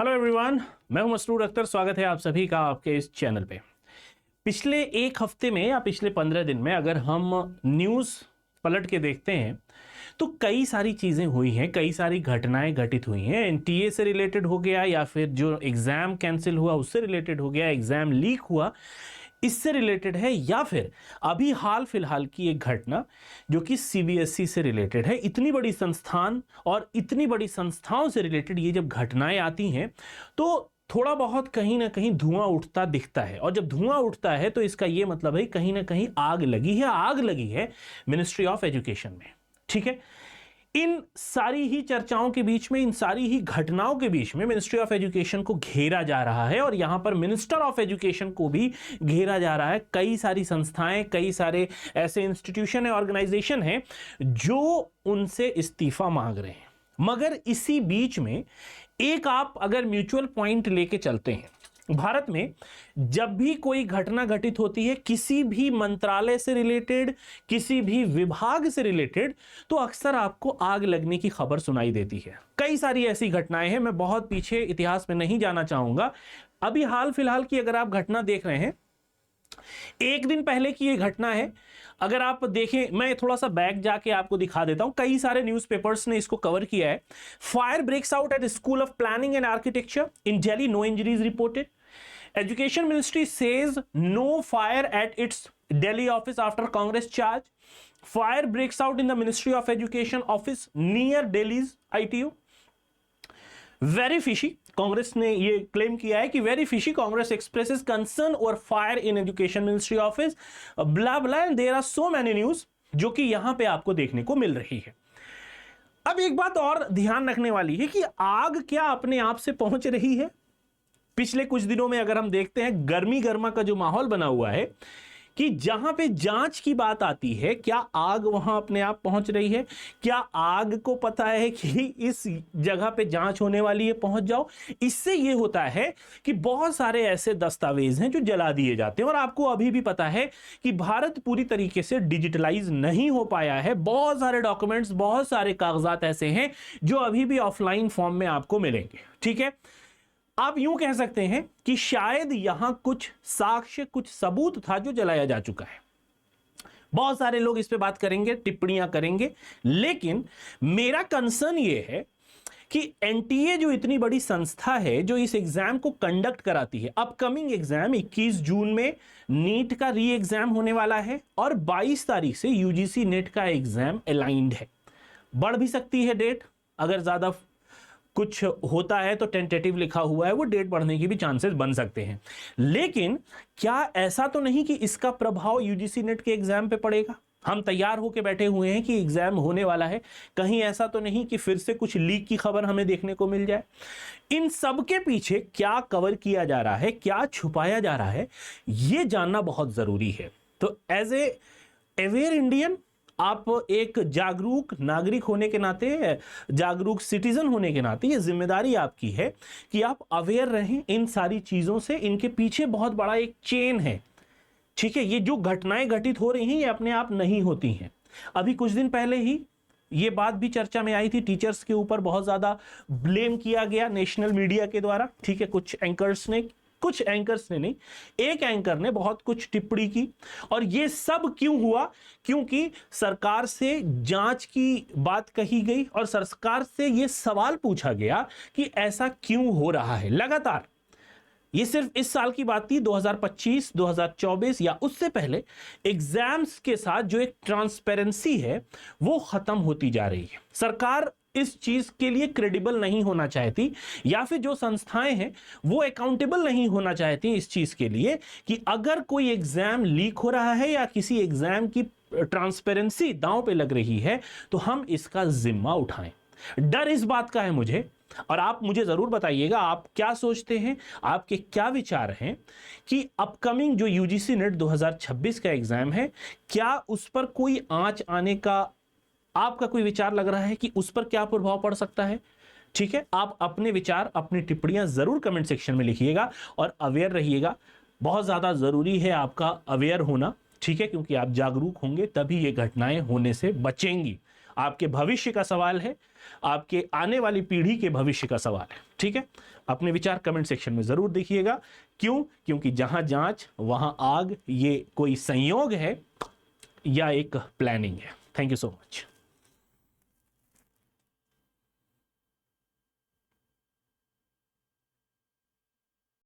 Hello everyone, मैं हूं मसरूर अख्तर। स्वागत है आप सभी का आपके इस चैनल पे। पिछले एक हफ्ते में या पिछले 15 दिन में अगर हम न्यूज़ पलट के देखते हैं तो कई सारी चीज़ें हुई हैं, कई सारी घटनाएं घटित हुई हैं। एनटीए से रिलेटेड हो गया या फिर जो एग्ज़ाम कैंसिल हुआ उससे रिलेटेड हो गया, एग्ज़ाम लीक हुआ इससे रिलेटेड है, या फिर अभी हाल फिलहाल की एक घटना जो कि सीबीएसई से रिलेटेड है। इतनी बड़ी संस्थान और इतनी बड़ी संस्थाओं से रिलेटेड ये जब घटनाएं आती हैं तो थोड़ा बहुत कहीं ना कहीं धुआं उठता दिखता है, और जब धुआं उठता है तो इसका ये मतलब है कहीं ना कहीं आग लगी है मिनिस्ट्री ऑफ एजुकेशन में। ठीक है, इन सारी ही चर्चाओं के बीच में, इन सारी ही घटनाओं के बीच में मिनिस्ट्री ऑफ एजुकेशन को घेरा जा रहा है और यहां पर मिनिस्टर ऑफ एजुकेशन को भी घेरा जा रहा है। कई सारी संस्थाएं, कई सारे ऐसे इंस्टीट्यूशन है, ऑर्गेनाइजेशन है जो उनसे इस्तीफा मांग रहे हैं। मगर इसी बीच में एक आप अगर म्यूचुअल पॉइंट लेके चलते हैं, भारत में जब भी कोई घटना घटित होती है किसी भी मंत्रालय से रिलेटेड, किसी भी विभाग से रिलेटेड, तो अक्सर आपको आग लगने की खबर सुनाई देती है। कई सारी ऐसी घटनाएं हैं, मैं बहुत पीछे इतिहास में नहीं जाना चाहूंगा। अभी हाल फिलहाल की अगर आप घटना देख रहे हैं, एक दिन पहले की ये घटना है। अगर आप देखें, मैं थोड़ा सा बैक जाके आपको दिखा देता हूं, कई सारे न्यूज़पेपर्स ने इसको कवर किया है। Fire breaks out at school of planning and architecture in Delhi, no injuries reported. Education Ministry says no fire at its Delhi office after Congress charge. Fire breaks out in the Ministry of Education office near Delhi's ITU. Very fishy. Congress ने ये claim किया है कि very fishy, Congress expresses concern over fire in education ministry office, blah blah, and there are so many news जो कि यहां पे आपको देखने को मिल रही है। अब एक बात और ध्यान रखने वाली है कि आग क्या अपने आप से पहुंच रही है? पिछले कुछ दिनों में अगर हम देखते हैं, गर्मी गर्मा का जो माहौल बना हुआ है कि जहां पे जांच की बात आती है, क्या आग वहां अपने आप पहुंच रही है? क्या आग को पता है कि इस जगह पे जांच होने वाली है, पहुंच जाओ? इससे ये होता है कि बहुत सारे ऐसे दस्तावेज हैं जो जला दिए जाते हैं। और आपको अभी भी पता है कि भारत पूरी तरीके से डिजिटलाइज नहीं हो पाया है। बहुत सारे डॉक्यूमेंट्स, बहुत सारे कागजात ऐसे हैं जो अभी भी ऑफलाइन फॉर्म में आपको मिलेंगे। ठीक है, आप यूं कह सकते हैं कि शायद यहां कुछ साक्ष्य, कुछ सबूत था जो जलाया जा चुका है। बहुत सारे लोग इस पे बात करेंगे, टिप्पणियां करेंगे, लेकिन मेरा कंसर्न यह है कि एनटीए जो इतनी बड़ी संस्था है जो इस एग्जाम को कंडक्ट कराती है, अपकमिंग एग्जाम 21 जून में नीट का री एग्जाम होने वाला है और 22 तारीख से यूजीसी नेट का एग्जाम अलाइंड है। बढ़ भी सकती है डेट, अगर ज्यादा कुछ होता है तो टेंटेटिव लिखा हुआ है, वो डेट बढ़ने की भी चांसेस बन सकते हैं। लेकिन क्या ऐसा तो नहीं कि इसका प्रभाव यूजीसी नेट के एग्जाम पे पड़ेगा? हम तैयार होकर बैठे हुए हैं कि एग्जाम होने वाला है, कहीं ऐसा तो नहीं कि फिर से कुछ लीक की खबर हमें देखने को मिल जाए? इन सब के पीछे क्या कवर किया जा रहा है, क्या छुपाया जा रहा है, यह जानना बहुत जरूरी है। तो एज ए अवेयर इंडियन, आप एक जागरूक नागरिक होने के नाते, जागरूक सिटीजन होने के नाते, ये जिम्मेदारी आपकी है कि आप अवेयर रहें इन सारी चीजों से। इनके पीछे बहुत बड़ा एक चेन है। ठीक है, ये जो घटनाएं घटित हो रही हैं ये अपने आप नहीं होती हैं। अभी कुछ दिन पहले ही ये बात भी चर्चा में आई थी, टीचर्स के ऊपर बहुत ज्यादा ब्लेम किया गया नेशनल मीडिया के द्वारा। ठीक है, कुछ एंकर्स ने नहीं, एक एंकर ने बहुत कुछ टिप्पणी की। और ये सब क्यों हुआ? क्योंकि सरकार से जांच की बात कही गई और सरकार से ये सवाल पूछा गया कि ऐसा क्यों हो रहा है लगातार। ये सिर्फ इस साल की बात थी, 2025, 2024 या उससे पहले एग्जाम्स के साथ जो एक ट्रांसपेरेंसी है वो खत्म होती जा रही है। सरकार इस चीज के लिए क्रेडिबल नहीं होना चाहती, या फिर जो संस्थाएं हैं वो अकाउंटेबल नहीं होना चाहती इस चीज के लिए कि अगर कोई एग्जाम लीक हो रहा है या किसी एग्जाम की ट्रांसपेरेंसी दांव पे लग रही है तो हम इसका जिम्मा उठाएं। डर इस बात का है मुझे, और आप मुझे जरूर बताइएगा आप क्या सोचते हैं, आपके क्या विचार हैं कि अपकमिंग जो यूजीसी नेट 2026 का एग्जाम है, क्या उस पर कोई आंच आने का आपका कोई विचार लग रहा है कि उस पर क्या प्रभाव पड़ सकता है? ठीक है, आप अपने विचार, अपनी टिप्पणियां जरूर कमेंट सेक्शन में लिखिएगा और अवेयर रहिएगा। बहुत ज्यादा जरूरी है आपका अवेयर होना। ठीक है, क्योंकि आप जागरूक होंगे तभी ये घटनाएं होने से बचेंगी। आपके भविष्य का सवाल है, आपके आने वाली पीढ़ी के भविष्य का सवाल है। ठीक है, अपने विचार कमेंट सेक्शन में जरूर देखिएगा। क्यों? क्योंकि जहां जांच वहां आग, ये कोई संयोग है या एक प्लानिंग है। Thank you so much.